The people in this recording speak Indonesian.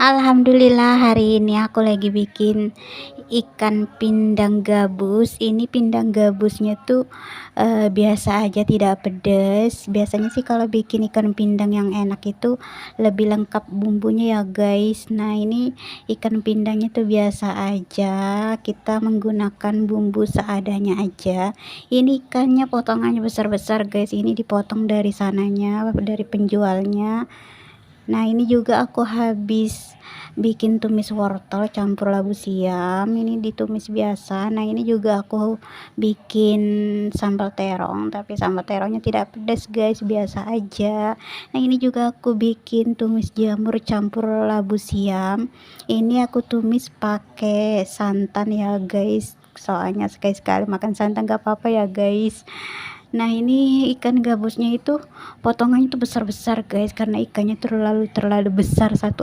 Alhamdulillah hari ini aku lagi bikin ikan pindang gabus. Ini pindang gabusnya tuh, biasa aja tidak pedes. Biasanya sih kalau bikin ikan pindang yang enak itu lebih lengkap bumbunya ya guys. Nah ini ikan pindangnya tuh biasa aja, kita menggunakan bumbu seadanya aja. Ini ikannya potongannya besar-besar guys, ini dipotong dari sananya, dari penjualnya. Nah ini juga aku habis bikin tumis wortel campur labu siam, ini ditumis biasa. Nah ini juga aku bikin sambal terong, tapi sambal terongnya tidak pedas guys, biasa aja. Nah ini juga aku bikin tumis jamur campur labu siam, ini aku tumis pakai santan ya guys, soalnya sekali-sekali makan santan gak apa-apa ya guys. Nah ini ikan gabusnya itu potongannya itu besar-besar guys, karena ikannya terlalu besar, satu